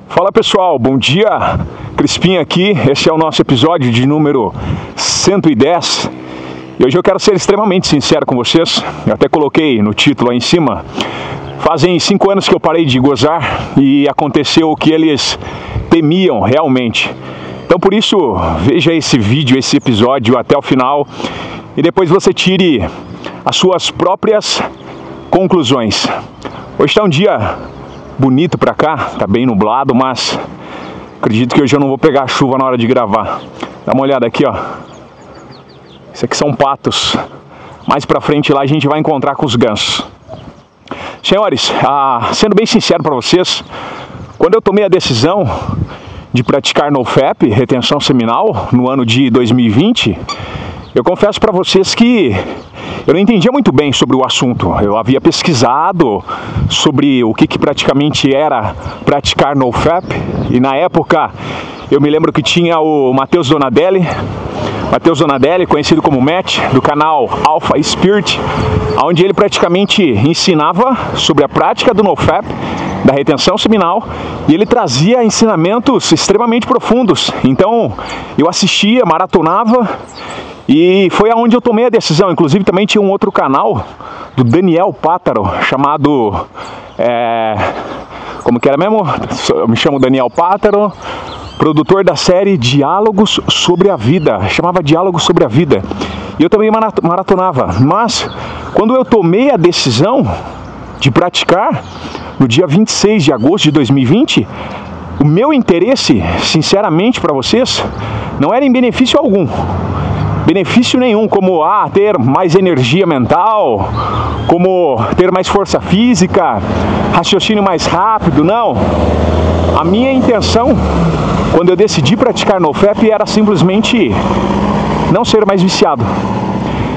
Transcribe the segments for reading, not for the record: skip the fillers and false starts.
Fala pessoal, bom dia, Crispim aqui, esse é o nosso episódio de número 110 e hoje eu quero ser extremamente sincero com vocês. Eu até coloquei no título aí em cima, fazem 5 anos que eu parei de gozar e aconteceu o que eles temiam realmente. Então por isso, veja esse vídeo, esse episódio até o final e depois você tire as suas próprias conclusões. Hoje está um dia bonito pra cá, tá bem nublado, mas acredito que hoje eu não vou pegar chuva na hora de gravar. Dá uma olhada aqui, ó. Isso aqui são patos. Mais pra frente lá a gente vai encontrar com os gansos. Senhores, sendo bem sincero pra vocês, quando eu tomei a decisão de praticar NoFap, retenção seminal, no ano de 2020, eu confesso pra vocês que eu não entendia muito bem sobre o assunto. Eu havia pesquisado sobre o que praticamente era praticar NoFap. E na época eu me lembro que tinha o Matheus Donadelli, conhecido como Matt, do canal Alpha Spirit, onde ele praticamente ensinava sobre a prática do NoFap, da retenção seminal, e ele trazia ensinamentos extremamente profundos. Então eu assistia, maratonava, e foi aonde eu tomei a decisão. Inclusive também tinha um outro canal do Daniel Pátaro, chamado... como que era mesmo? Eu me chamo Daniel Pátaro, produtor da série Diálogos sobre a Vida. Chamava Diálogos sobre a Vida. E eu também maratonava. Mas quando eu tomei a decisão de praticar, no dia 26 de agosto de 2020, o meu interesse, sinceramente para vocês, não era em benefício algum. Benefício nenhum, como ter mais energia mental, como ter mais força física, raciocínio mais rápido, não. A minha intenção, quando eu decidi praticar NoFap, era simplesmente não ser mais viciado.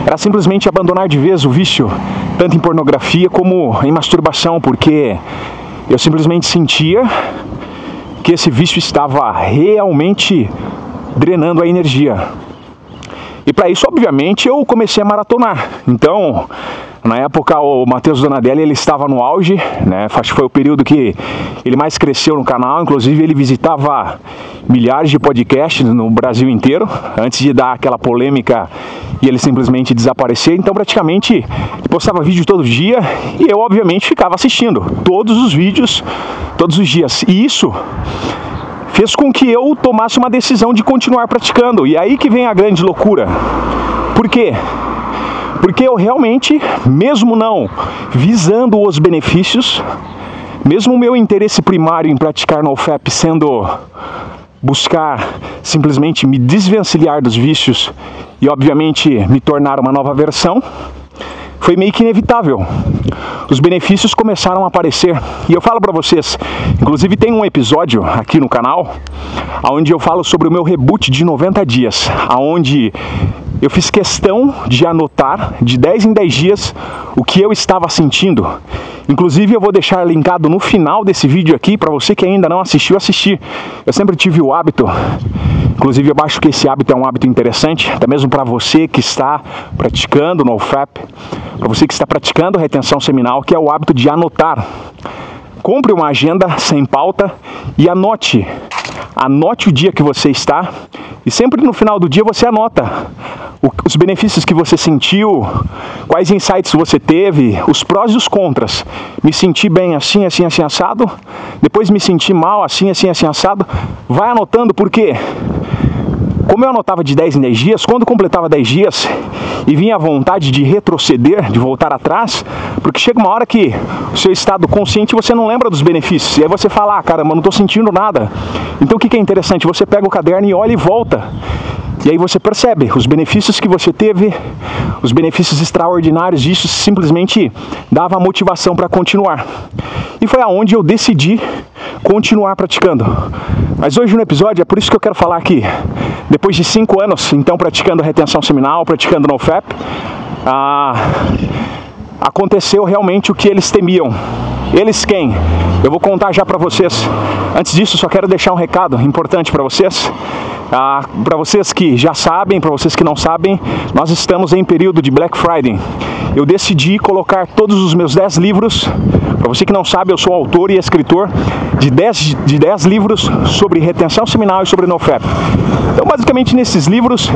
Era simplesmente abandonar de vez o vício, tanto em pornografia como em masturbação, porque eu simplesmente sentia que esse vício estava realmente drenando a energia. E para isso, obviamente, eu comecei a maratonar. Então, na época, o Matheus Donadelli, ele estava no auge, né? Acho que foi o período que ele mais cresceu no canal. Inclusive, ele visitava milhares de podcasts no Brasil inteiro, antes de dar aquela polêmica e ele simplesmente desaparecer. Então, praticamente, ele postava vídeo todo dia e eu, obviamente, ficava assistindo todos os vídeos, todos os dias. E isso fez com que eu tomasse uma decisão de continuar praticando. E aí que vem a grande loucura. Por quê? Porque eu realmente, mesmo não visando os benefícios, mesmo o meu interesse primário em praticar NoFap sendo buscar simplesmente me desvencilhar dos vícios e obviamente me tornar uma nova versão, foi meio que inevitável. Os benefícios começaram a aparecer. E eu falo pra vocês, inclusive tem um episódio aqui no canal, onde eu falo sobre o meu reboot de 90 dias, onde eu fiz questão de anotar de 10 em 10 dias o que eu estava sentindo. Inclusive eu vou deixar linkado no final desse vídeo aqui, para você que ainda não assistiu, assistir. Eu sempre tive o hábito, inclusive eu acho que esse hábito é um hábito interessante, até mesmo para você que está praticando NoFap, para você que está praticando retenção seminal, que é o hábito de anotar. Compre uma agenda sem pauta e anote. Anote o dia que você está e sempre no final do dia você anota os benefícios que você sentiu, quais insights você teve, os prós e os contras. Me senti bem assim, assim, assim, assado. Depois me senti mal assim, assim, assim, assado. Vai anotando, porque como eu anotava de 10 em 10 dias, quando completava 10 dias e vinha a vontade de retroceder, de voltar atrás, porque chega uma hora que o seu estado consciente você não lembra dos benefícios, e aí você fala, caramba, eu não estou sentindo nada. Então o que é interessante? Você pega o caderno e olha e volta. E aí você percebe os benefícios que você teve, os benefícios extraordinários disso, simplesmente dava motivação para continuar. E foi aonde eu decidi continuar praticando. Mas hoje no episódio, é por isso que eu quero falar aqui, depois de 5 anos, então, praticando retenção seminal, praticando NoFap, aconteceu realmente o que eles temiam. Eles quem? Eu vou contar já para vocês. Antes disso, só quero deixar um recado importante para vocês. Para vocês que já sabem, para vocês que não sabem, nós estamos em período de Black Friday. Eu decidi colocar todos os meus 10 livros. Para você que não sabe, eu sou autor e escritor de 10 livros sobre retenção seminal e sobre NoFap. Então, basicamente, nesses livros,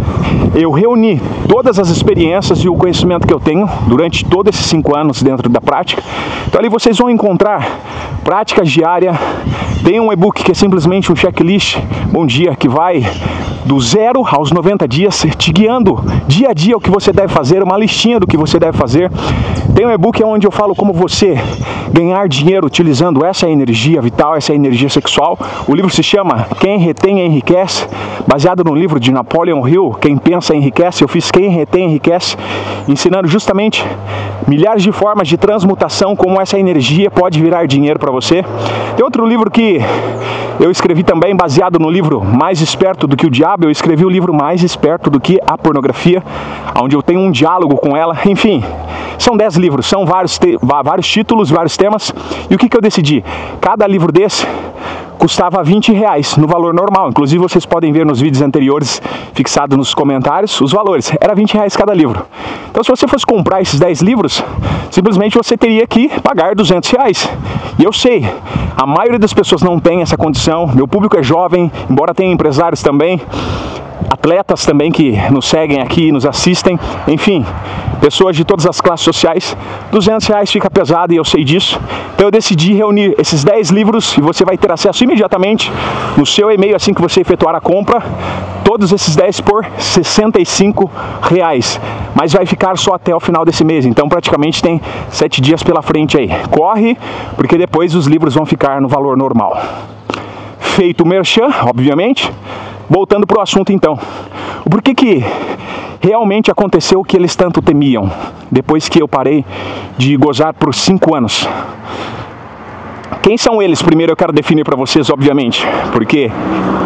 eu reuni todas as experiências e o conhecimento que eu tenho durante todos esses 5 anos dentro da prática. Então, ali vocês vão encontrar práticas diárias. Tem um e-book que é simplesmente um checklist, bom dia, que vai do 0 aos 90 dias, te guiando dia a dia o que você deve fazer, uma listinha do que você deve fazer. Tem um e-book onde eu falo como você ganhar dinheiro utilizando essa energia vital, essa energia sexual. O livro se chama Quem Retém Enriquece, baseado no livro de Napoleon Hill, Quem Pensa Enriquece. Eu fiz Quem Retém Enriquece, ensinando justamente milhares de formas de transmutação, como essa energia pode virar dinheiro para você. Tem outro livro que eu escrevi também, baseado no livro Mais Esperto do que o Diabo. Eu escrevi o livro Mais Esperto do que a Pornografia, onde eu tenho um diálogo com ela. Enfim, são 10 livros, são vários títulos, vários temas. E o que eu decidi? Cada livro desse custava R$20 no valor normal. Inclusive vocês podem ver nos vídeos anteriores, fixado nos comentários, os valores. Era R$20 cada livro. Então, se você fosse comprar esses 10 livros, simplesmente você teria que pagar R$200. E eu sei, a maioria das pessoas não tem essa condição. Meu público é jovem, embora tenha empresários também, atletas também que nos seguem aqui, nos assistem, enfim, pessoas de todas as classes sociais. R$200 fica pesado e eu sei disso. Então eu decidi reunir esses 10 livros e você vai ter acesso imediatamente no seu e-mail assim que você efetuar a compra. Todos esses 10 por R$65, mas vai ficar só até o final desse mês, então praticamente tem 7 dias pela frente aí. Corre, porque depois os livros vão ficar no valor normal. Feito o merchan, obviamente, voltando para o assunto então. O porquê que realmente aconteceu o que eles tanto temiam, depois que eu parei de gozar por 5 anos. Quem são eles? Primeiro eu quero definir para vocês, obviamente, porque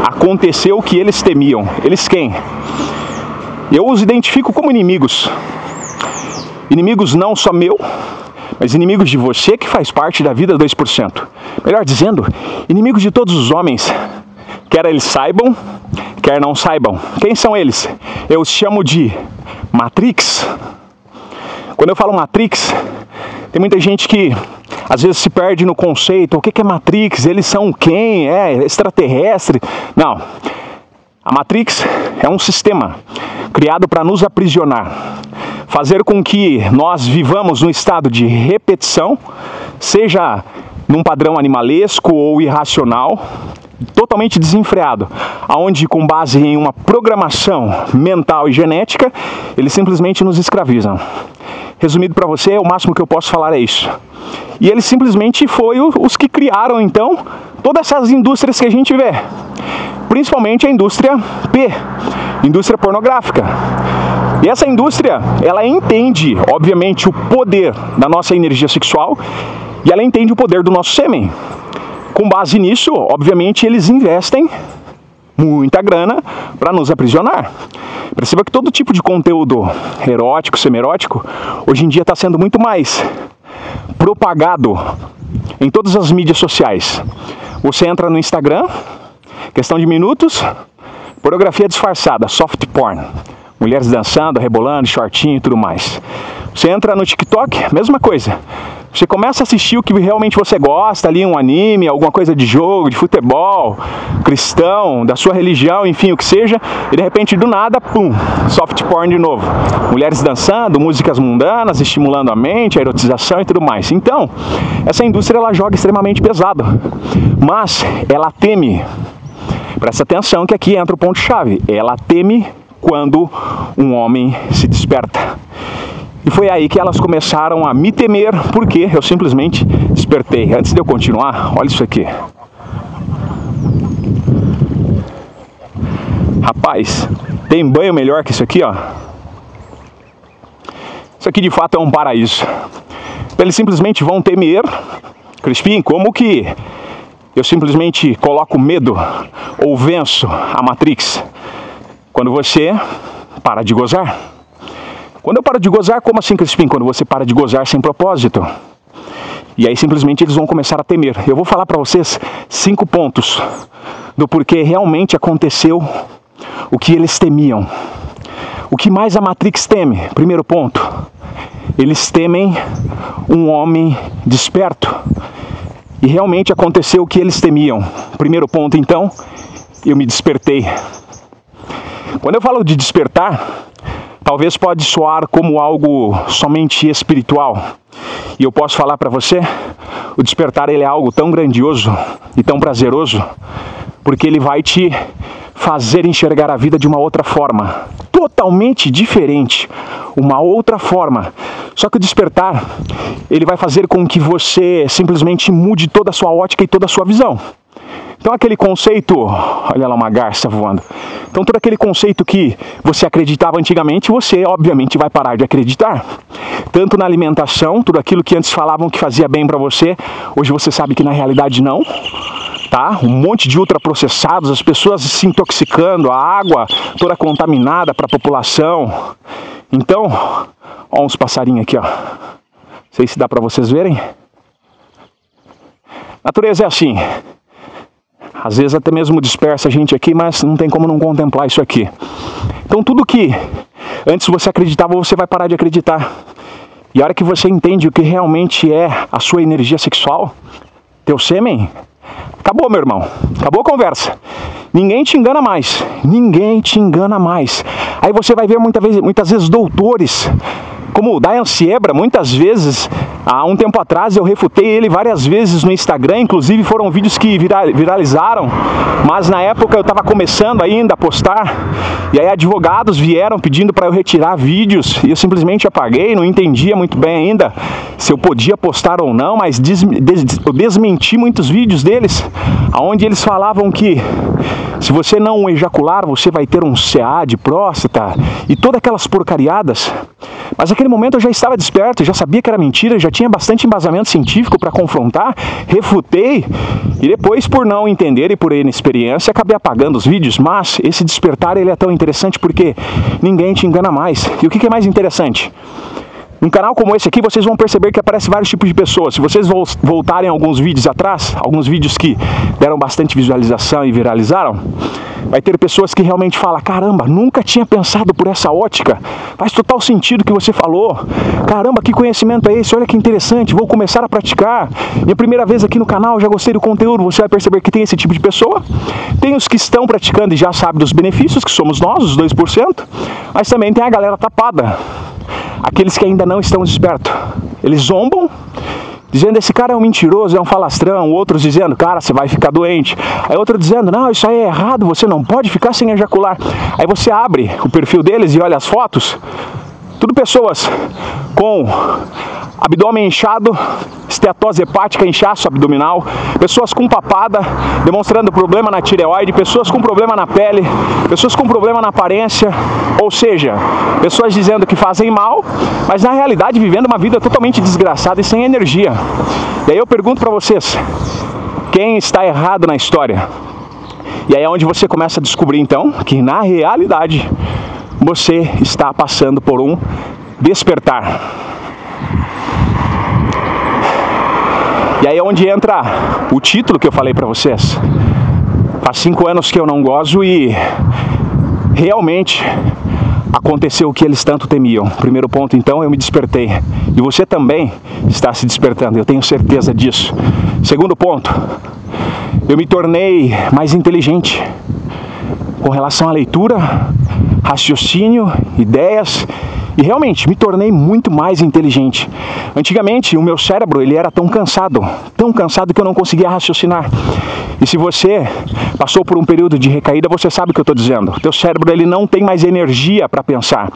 aconteceu o que eles temiam. Eles quem? Eu os identifico como inimigos. Inimigos não só meu, mas inimigos de você que faz parte da vida 2%. Melhor dizendo, inimigos de todos os homens, quer eles saibam, quer não saibam. Quem são eles? Eu os chamo de Matrix. Quando eu falo Matrix, tem muita gente que às vezes se perde no conceito. O que é Matrix? Eles são quem? É extraterrestre? Não. A Matrix é um sistema criado para nos aprisionar, fazer com que nós vivamos num estado de repetição, seja num padrão animalesco ou irracional, totalmente desenfreado, aonde com base em uma programação mental e genética, eles simplesmente nos escravizam. Resumido para você, o máximo que eu posso falar é isso. E eles simplesmente foram os que criaram, então, todas essas indústrias que a gente vê. Principalmente a indústria P, indústria pornográfica. E essa indústria, ela entende, obviamente, o poder da nossa energia sexual e ela entende o poder do nosso sêmen. Com base nisso, obviamente, eles investem muita grana para nos aprisionar. Perceba que todo tipo de conteúdo erótico, semerótico, hoje em dia está sendo muito mais propagado em todas as mídias sociais. Você entra no Instagram, questão de minutos, pornografia disfarçada, soft porn. Mulheres dançando, rebolando, shortinho e tudo mais. Você entra no TikTok, mesma coisa. Você começa a assistir o que realmente você gosta, ali um anime, alguma coisa de jogo, de futebol, cristão, da sua religião, enfim, o que seja, e de repente, do nada, pum, soft porn de novo. Mulheres dançando, músicas mundanas, estimulando a mente, a erotização e tudo mais. Então, essa indústria, ela joga extremamente pesado, mas ela teme, presta atenção que aqui entra o ponto-chave, ela teme quando um homem se desperta. E foi aí que elas começaram a me temer, porque eu simplesmente despertei. Antes de eu continuar, olha isso aqui. Rapaz, tem banho melhor que isso aqui, ó. Isso aqui de fato é um paraíso. Eles simplesmente vão temer. Crispim, como que eu simplesmente coloco medo ou venço a Matrix? Quando você para de gozar. Quando eu paro de gozar, como assim, Crispim? Quando você para de gozar sem propósito. E aí simplesmente eles vão começar a temer. Eu vou falar para vocês 5 pontos do porquê realmente aconteceu o que eles temiam. O que mais a Matrix teme? Primeiro ponto, eles temem um homem desperto. E realmente aconteceu o que eles temiam. Primeiro ponto, então, eu me despertei. Quando eu falo de despertar, talvez pode soar como algo somente espiritual. E eu posso falar para você, o despertar ele é algo tão grandioso e tão prazeroso, porque ele vai te fazer enxergar a vida de uma outra forma, totalmente diferente, uma outra forma. Só que o despertar, ele vai fazer com que você simplesmente mude toda a sua ótica e toda a sua visão. Então aquele conceito, olha lá uma garça voando. Então todo aquele conceito que você acreditava antigamente, você obviamente vai parar de acreditar. Tanto na alimentação, tudo aquilo que antes falavam que fazia bem para você, hoje você sabe que na realidade não. Tá? Um monte de ultraprocessados, as pessoas se intoxicando, a água toda contaminada para a população. Então, ó uns passarinhos aqui, ó. Não sei se dá para vocês verem. A natureza é assim. Às vezes até mesmo dispersa a gente aqui, mas não tem como não contemplar isso aqui. Então tudo que antes você acreditava, você vai parar de acreditar. E a hora que você entende o que realmente é a sua energia sexual, teu sêmen, acabou, meu irmão. Acabou a conversa. Ninguém te engana mais. Ninguém te engana mais. Aí você vai ver muitas vezes doutores, como o Dayan Siebra, muitas vezes, há um tempo atrás eu refutei ele várias vezes no Instagram, inclusive foram vídeos que viralizaram, mas na época eu estava começando ainda a postar, e aí advogados vieram pedindo para eu retirar vídeos, e eu simplesmente apaguei, não entendia muito bem ainda se eu podia postar ou não, mas eu desmenti muitos vídeos deles, onde eles falavam que se você não ejacular, você vai ter um CA de próstata, e todas aquelas porcariadas. Mas naquele momento eu já estava desperto, já sabia que era mentira, já tinha bastante embasamento científico para confrontar, refutei, e depois, por não entender e por inexperiência, acabei apagando os vídeos. Mas esse despertar ele é tão interessante porque ninguém te engana mais. E o que é mais interessante? Num canal como esse aqui, vocês vão perceber que aparecem vários tipos de pessoas. Se vocês voltarem alguns vídeos atrás, alguns vídeos que deram bastante visualização e viralizaram, vai ter pessoas que realmente falam, caramba, nunca tinha pensado por essa ótica, faz total sentido o que você falou, caramba, que conhecimento é esse, olha que interessante, vou começar a praticar, minha primeira vez aqui no canal, já gostei do conteúdo. Você vai perceber que tem esse tipo de pessoa, tem os que estão praticando e já sabem dos benefícios, que somos nós, os 2%, mas também tem a galera tapada, aqueles que ainda não estão despertos. Eles zombam, dizendo, esse cara é um mentiroso, é um falastrão. Outros dizendo, cara, você vai ficar doente. Aí outro dizendo, não, isso aí é errado, você não pode ficar sem ejacular. Aí você abre o perfil deles e olha as fotos, tudo pessoas com abdômen inchado, esteatose hepática, inchaço abdominal, pessoas com papada, demonstrando problema na tireoide, pessoas com problema na pele, pessoas com problema na aparência, ou seja, pessoas dizendo que fazem mal, mas na realidade vivendo uma vida totalmente desgraçada e sem energia. E aí eu pergunto para vocês, quem está errado na história? E aí é onde você começa a descobrir então que na realidade você está passando por um despertar. E aí é onde entra o título que eu falei para vocês. Faz 5 anos que eu não gozo e realmente aconteceu o que eles tanto temiam. Primeiro ponto, então, eu me despertei. E você também está se despertando, eu tenho certeza disso. Segundo ponto, eu me tornei mais inteligente com relação à leitura, raciocínio, ideias. E realmente me tornei muito mais inteligente. Antigamente o meu cérebro ele era tão cansado que eu não conseguia raciocinar. E se você passou por um período de recaída, você sabe o que eu estou dizendo. O teu cérebro ele não tem mais energia para pensar.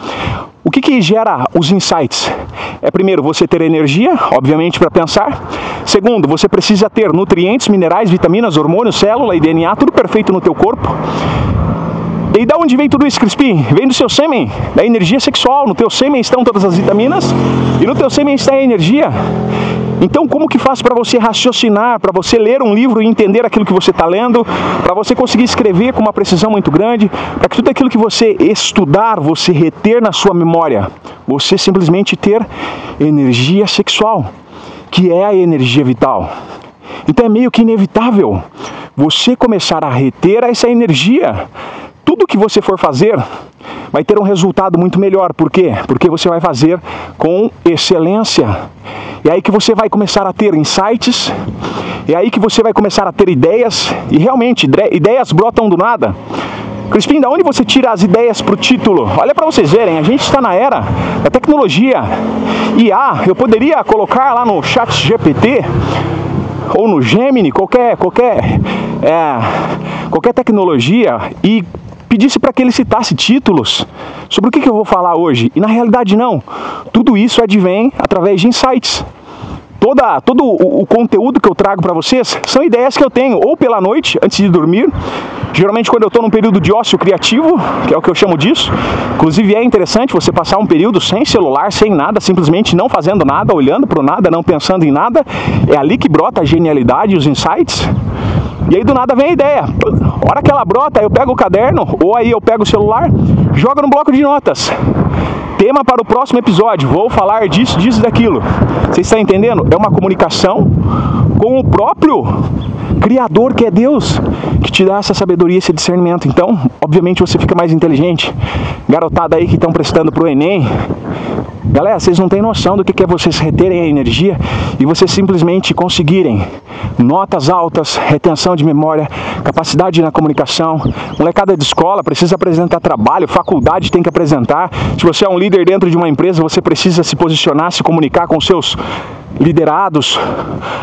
O que gera os insights? É primeiro você ter energia, obviamente, para pensar. Segundo, você precisa ter nutrientes, minerais, vitaminas, hormônios, célula e DNA, tudo perfeito no teu corpo. E da onde vem tudo isso, Crispim? Vem do seu sêmen, da energia sexual. No teu sêmen estão todas as vitaminas e no teu sêmen está a energia. Então como que faz para você raciocinar, para você ler um livro e entender aquilo que você está lendo, para você conseguir escrever com uma precisão muito grande, para que tudo aquilo que você estudar, você reter na sua memória, você simplesmente ter energia sexual, que é a energia vital. Então é meio que inevitável você começar a reter essa energia. tudo que você for fazer vai ter um resultado muito melhor. Por quê? Porque você vai fazer com excelência. É aí que você vai começar a ter insights, é aí que você vai começar a ter ideias, e realmente, ideias brotam do nada. Crispim, da onde você tira as ideias para o título? Olha para vocês verem, a gente está na era da tecnologia. IA, eu poderia colocar lá no ChatGPT, ou no Gemini, qualquer tecnologia, e pedisse para que ele citasse títulos sobre o que eu vou falar hoje. E na realidade não. Tudo isso advém através de insights. Todo o conteúdo que eu trago para vocês são ideias que eu tenho ou pela noite, antes de dormir. Geralmente quando eu estou num período de ócio criativo, que é o que eu chamo disso. Inclusive é interessante você passar um período sem celular, sem nada, simplesmente não fazendo nada, olhando para o nada, não pensando em nada. É ali que brota a genialidade e os insights. E aí do nada vem a ideia. A hora que ela brota, eu pego o caderno, ou aí eu pego o celular, jogo no bloco de notas. Tema para o próximo episódio, vou falar disso, disso e daquilo. Vocês estão entendendo? É uma comunicação com o próprio Criador, que é Deus, que te dá essa sabedoria, esse discernimento. Então, obviamente você fica mais inteligente. Garotada aí que estão prestando para o Enem, galera, vocês não têm noção do que é vocês reterem a energia e vocês simplesmente conseguirem notas altas, retenção de memória, capacidade na comunicação. Molecada de escola precisa apresentar trabalho, faculdade tem que apresentar. Se você é um líder dentro de uma empresa, você precisa se posicionar, se comunicar com seus liderados,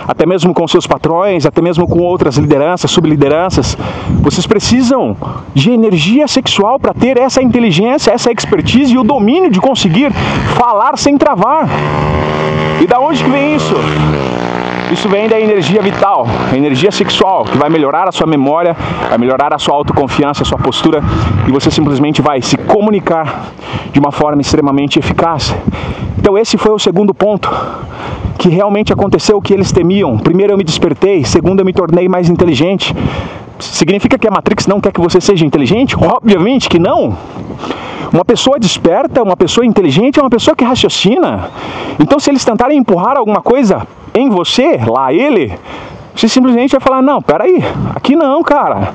até mesmo com seus patrões, até mesmo com outras lideranças, sublideranças. Vocês precisam de energia sexual para ter essa inteligência, essa expertise e o domínio de conseguir falar sem travar. E da onde que vem isso? Isso vem da energia vital, a energia sexual, que vai melhorar a sua memória, vai melhorar a sua autoconfiança, a sua postura, e você simplesmente vai se comunicar de uma forma extremamente eficaz. Então esse foi o segundo ponto, que realmente aconteceu o que eles temiam. Primeiro, eu me despertei. Segundo, eu me tornei mais inteligente. Significa que a Matrix não quer que você seja inteligente? Obviamente que não. Uma pessoa desperta, uma pessoa inteligente é uma pessoa que raciocina. Então se eles tentarem empurrar alguma coisa em você, lá ele, você simplesmente vai falar, não, peraí, aqui não, cara.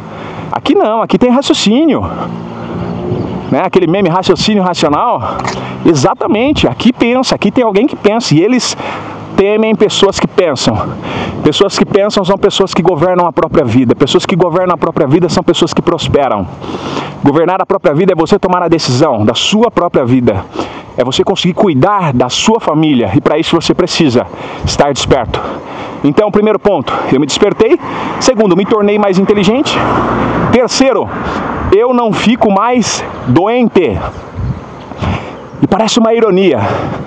Aqui não, aqui tem raciocínio. Né? Aquele meme raciocínio racional. Exatamente, aqui pensa, aqui tem alguém que pensa. E eles temem pessoas que pensam. Pessoas que pensam são pessoas que governam a própria vida. Pessoas que governam a própria vida são pessoas que prosperam. Governar a própria vida é você tomar a decisão da sua própria vida. É você conseguir cuidar da sua família. E para isso você precisa estar desperto. Então, primeiro ponto, eu me despertei. Segundo, me tornei mais inteligente. Terceiro, eu não fico mais doente. E parece uma ironia,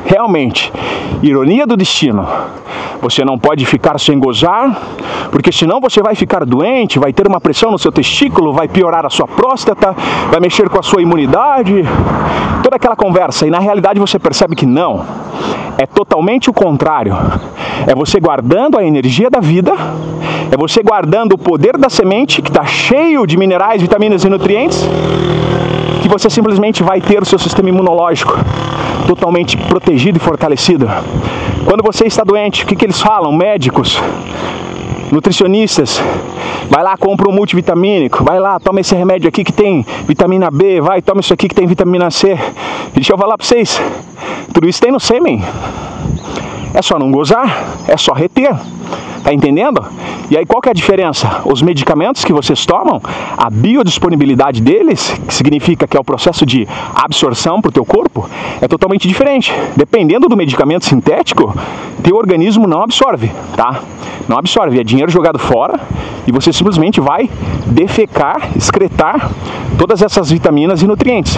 realmente, ironia do destino. Você não pode ficar sem gozar, porque senão você vai ficar doente, vai ter uma pressão no seu testículo, vai piorar a sua próstata, vai mexer com a sua imunidade, toda aquela conversa. E na realidade você percebe que não, é totalmente o contrário. É você guardando a energia da vida, é você guardando o poder da semente, que está cheio de minerais, vitaminas e nutrientes, que você simplesmente vai ter o seu sistema imunológico totalmente protegido e fortalecido. Quando você está doente, o que eles falam? Médicos, nutricionistas, vai lá, compra um multivitamínico, vai lá, toma esse remédio aqui que tem vitamina B, vai, toma isso aqui que tem vitamina C. E deixa eu falar para vocês, tudo isso tem no sêmen. É só não gozar, é só reter. Tá entendendo? E aí qual que é a diferença? Os medicamentos que vocês tomam, a biodisponibilidade deles, que significa que é o processo de absorção para o teu corpo, é totalmente diferente. Dependendo do medicamento sintético, teu organismo não absorve, tá? Não absorve, é dinheiro jogado fora e você simplesmente vai defecar, excretar todas essas vitaminas e nutrientes.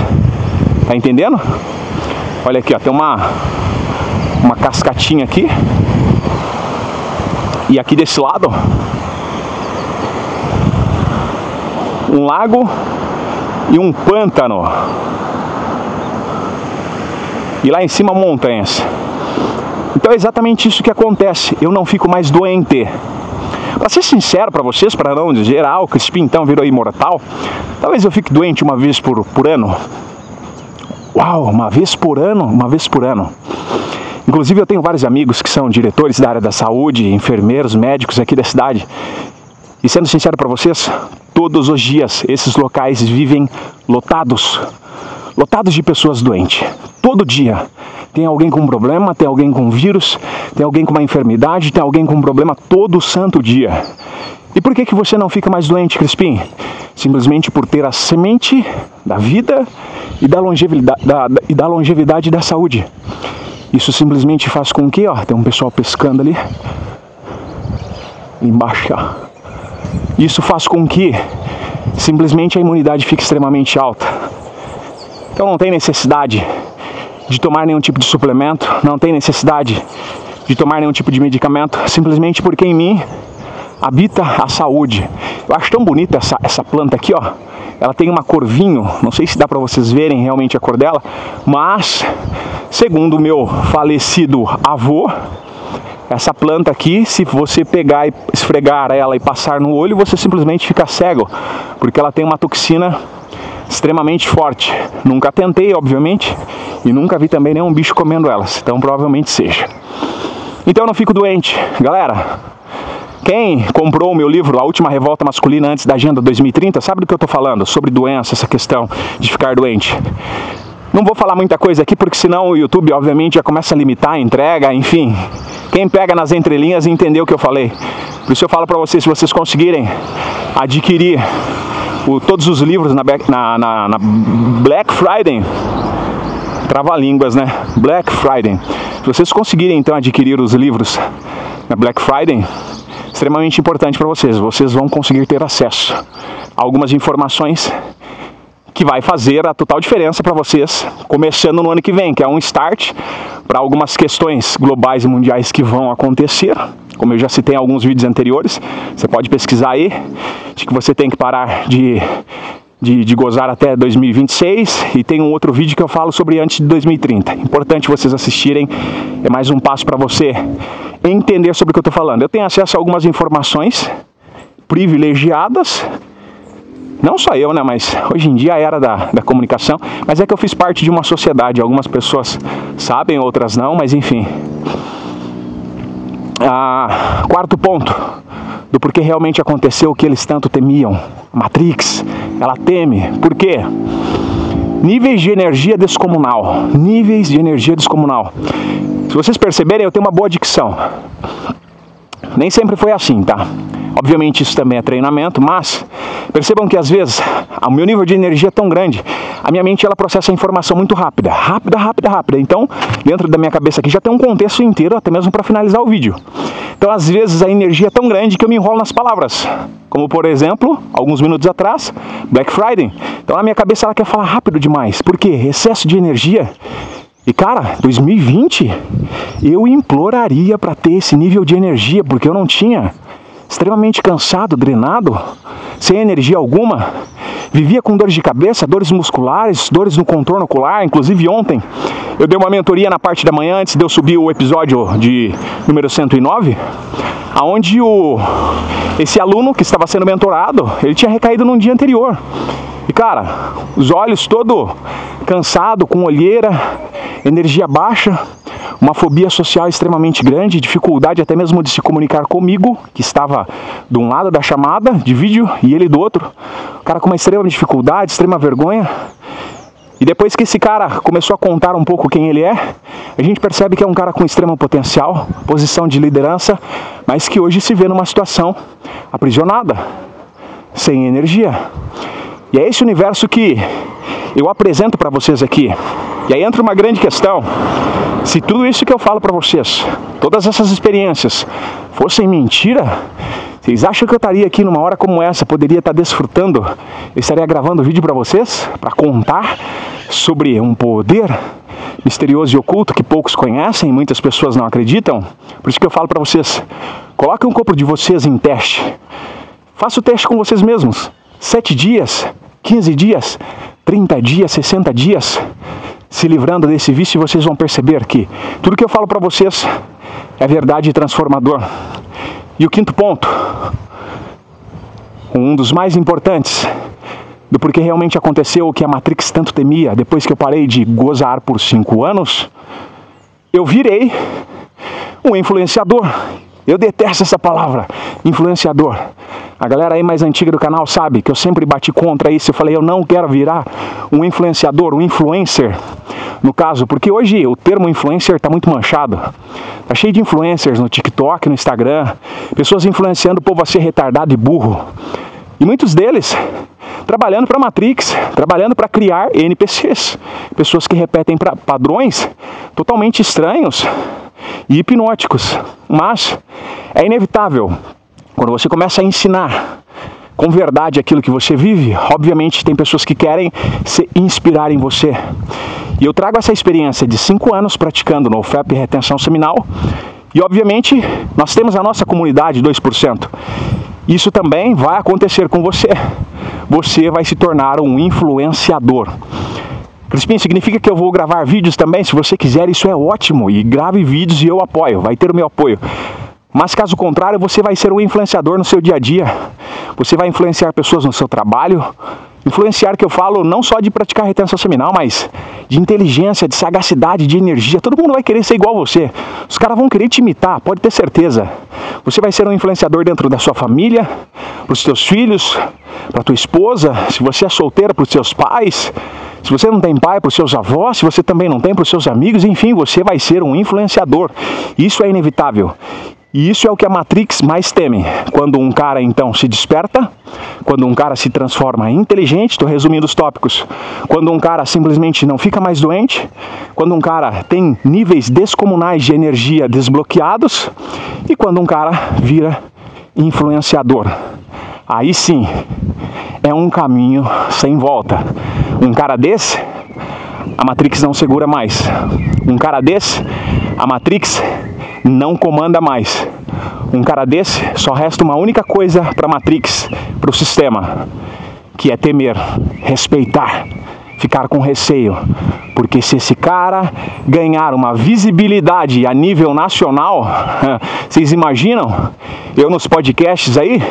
Tá entendendo? Olha aqui, ó, tem uma cascatinha aqui. E aqui desse lado, um lago e um pântano. E lá em cima montanhas. Então é exatamente isso que acontece. Eu não fico mais doente. Para ser sincero para vocês, para não dizer, o Crispim então virou imortal, talvez eu fique doente uma vez por ano. Uau, uma vez por ano? Uma vez por ano. Inclusive eu tenho vários amigos que são diretores da área da saúde, enfermeiros, médicos aqui da cidade. E sendo sincero para vocês, Todos os dias esses locais vivem lotados de pessoas doentes. Todo dia tem alguém com problema, tem alguém com vírus, tem alguém com uma enfermidade, tem alguém com um problema todo santo dia. E por que você não fica mais doente, Crispim? Simplesmente por ter a semente da vida e da longevidade da saúde. Isso simplesmente faz com que, tem um pessoal pescando ali embaixo, Isso faz com que simplesmente a imunidade fique extremamente alta. Então não tem necessidade de tomar nenhum tipo de suplemento, não tem necessidade de tomar nenhum tipo de medicamento, simplesmente porque em mim habita a saúde. Eu acho tão bonita essa planta aqui, Ela tem uma cor vinho, não sei se dá para vocês verem realmente a cor dela, mas segundo o meu falecido avô, essa planta aqui, se você pegar e esfregar ela e passar no olho, você simplesmente fica cego, porque ela tem uma toxina extremamente forte. Nunca tentei, obviamente, e nunca vi também nenhum bicho comendo elas, então provavelmente seja. Então eu não fico doente. Galera, quem comprou o meu livro, A Última Revolta Masculina Antes da Agenda 2030, sabe do que eu estou falando? Sobre doença, essa questão de ficar doente. Não vou falar muita coisa aqui, porque senão o YouTube, obviamente, já começa a limitar a entrega, enfim. Quem pega nas entrelinhas entendeu o que eu falei. Por isso eu falo para vocês, se vocês conseguirem adquirir todos os livros na Black Friday, trava-línguas, né? Black Friday. Se vocês conseguirem, então, adquirir os livros na Black Friday, extremamente importante para vocês. Vocês vão conseguir ter acesso a algumas informações que vai fazer a total diferença para vocês, começando no ano que vem, que é um start para algumas questões globais e mundiais que vão acontecer. Como eu já citei em alguns vídeos anteriores, você pode pesquisar aí, de que você tem que parar de gozar até 2026, e tem um outro vídeo que eu falo sobre antes de 2030. Importante vocês assistirem, é mais um passo para você entender sobre o que eu estou falando. Eu tenho acesso a algumas informações privilegiadas, não só eu, né, mas hoje em dia é a era da comunicação, mas é que eu fiz parte de uma sociedade, algumas pessoas sabem, outras não, mas enfim. Quarto ponto, do porquê realmente aconteceu o que eles tanto temiam. A Matrix, ela teme. Por quê? Níveis de energia descomunal. Níveis de energia descomunal. Se vocês perceberem, eu tenho uma boa dicção. Nem sempre foi assim, tá? Obviamente isso também é treinamento, mas percebam que às vezes o meu nível de energia é tão grande, a minha mente ela processa a informação muito rápida. Então, dentro da minha cabeça aqui já tem um contexto inteiro, até mesmo para finalizar o vídeo. Então, às vezes a energia é tão grande que eu me enrolo nas palavras. Como, por exemplo, alguns minutos atrás, Black Friday. Então, na minha cabeça ela quer falar rápido demais. Por quê? Excesso de energia. E, cara, 2020, eu imploraria para ter esse nível de energia, porque eu não tinha. Extremamente cansado, drenado, sem energia alguma, vivia com dores de cabeça, dores musculares, dores no contorno ocular. Inclusive ontem eu dei uma mentoria na parte da manhã, antes de eu subir o episódio de número 109, onde esse aluno que estava sendo mentorado, ele tinha recaído num dia anterior. E, cara, os olhos todo cansado, com olheira, energia baixa, uma fobia social extremamente grande, dificuldade até mesmo de se comunicar comigo, que estava de um lado da chamada de vídeo e ele do outro. O cara com uma extrema dificuldade, extrema vergonha. E depois que esse cara começou a contar um pouco quem ele é, a gente percebe que é um cara com extremo potencial, posição de liderança, mas que hoje se vê numa situação aprisionada, sem energia. E é esse universo que eu apresento para vocês aqui. E aí entra uma grande questão. Se tudo isso que eu falo para vocês, todas essas experiências, fossem mentira, vocês acham que eu estaria aqui numa hora como essa, poderia estar desfrutando, eu estaria gravando vídeo para vocês, para contar sobre um poder misterioso e oculto que poucos conhecem e muitas pessoas não acreditam? Por isso que eu falo para vocês, coloquem um corpo de vocês em teste. Faça o teste com vocês mesmos. 7 dias, 15 dias, 30 dias, 60 dias, se livrando desse vício, e vocês vão perceber que tudo que eu falo para vocês é verdade e transformador. E o quinto ponto, um dos mais importantes, do porquê realmente aconteceu o que a Matrix tanto temia, depois que eu parei de gozar por 5 anos, eu virei um influenciador. Eu detesto essa palavra, influenciador. A galera aí mais antiga do canal sabe que eu sempre bati contra isso. Eu falei, eu não quero virar um influenciador, um influencer, no caso, porque hoje o termo influencer está muito manchado. Tá cheio de influencers no TikTok, no Instagram, pessoas influenciando o povo a ser retardado e burro. E muitos deles trabalhando para a Matrix, trabalhando para criar NPCs, pessoas que repetem padrões totalmente estranhos e hipnóticos. Mas é inevitável, quando você começa a ensinar com verdade aquilo que você vive, obviamente tem pessoas que querem se inspirar em você. E eu trago essa experiência de 5 anos praticando no FEP Retenção Seminal, e obviamente nós temos a nossa comunidade 2%. Isso também vai acontecer com você. Você vai se tornar um influenciador. Crispim, significa que eu vou gravar vídeos também? Se você quiser, isso é ótimo. E grave vídeos e eu apoio, vai ter o meu apoio. Mas caso contrário, você vai ser um influenciador no seu dia a dia. Você vai influenciar pessoas no seu trabalho. Influenciar, que eu falo não só de praticar retenção seminal, mas de inteligência, de sagacidade, de energia. Todo mundo vai querer ser igual a você. Os caras vão querer te imitar, pode ter certeza. Você vai ser um influenciador dentro da sua família, para os seus filhos, para a tua esposa, se você é solteira, para os seus pais, se você não tem pai, para os seus avós, se você também não tem, para os seus amigos, enfim, você vai ser um influenciador. Isso é inevitável. E isso é o que a Matrix mais teme. Quando um cara então se desperta, quando um cara se transforma em inteligente, estou resumindo os tópicos, quando um cara simplesmente não fica mais doente, quando um cara tem níveis descomunais de energia desbloqueados e quando um cara vira influenciador. Aí sim, é um caminho sem volta. Um cara desse, a Matrix não segura mais. Um cara desse, a Matrix não comanda mais. Um cara desse, só resta uma única coisa para a Matrix, para o sistema, que é temer, respeitar, ficar com receio. Porque se esse cara ganhar uma visibilidade a nível nacional, vocês imaginam? Eu nos podcasts aí,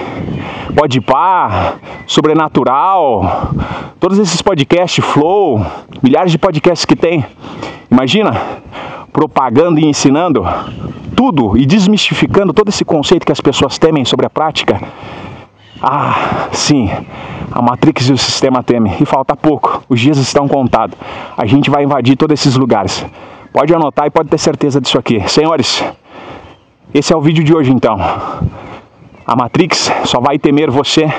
Podpah, Sobrenatural, todos esses podcasts, Flow, milhares de podcasts que tem. Imagina, propagando e ensinando tudo e desmistificando todo esse conceito que as pessoas temem sobre a prática. Ah, sim, a Matrix e o sistema temem. E falta pouco, os dias estão contados. A gente vai invadir todos esses lugares. Pode anotar e pode ter certeza disso aqui. Senhores, esse é o vídeo de hoje então. A Matrix só vai temer você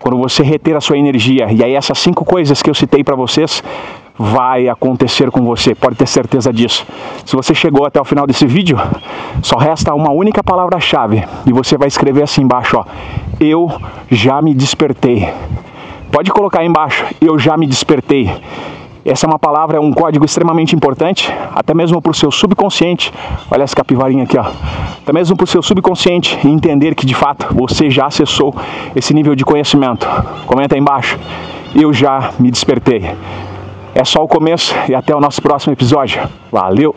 quando você reter a sua energia. E aí essas 5 coisas que eu citei para vocês vai acontecer com você, pode ter certeza disso. Se você chegou até o final desse vídeo, só resta uma única palavra-chave e você vai escrever assim embaixo, ó: eu já me despertei. Pode colocar aí embaixo: eu já me despertei. Essa é uma palavra, é um código extremamente importante, até mesmo para o seu subconsciente. Olha essa capivarinha aqui, ó. Até mesmo para o seu subconsciente entender que de fato você já acessou esse nível de conhecimento. Comenta aí embaixo: eu já me despertei. É só o começo e até o nosso próximo episódio. Valeu!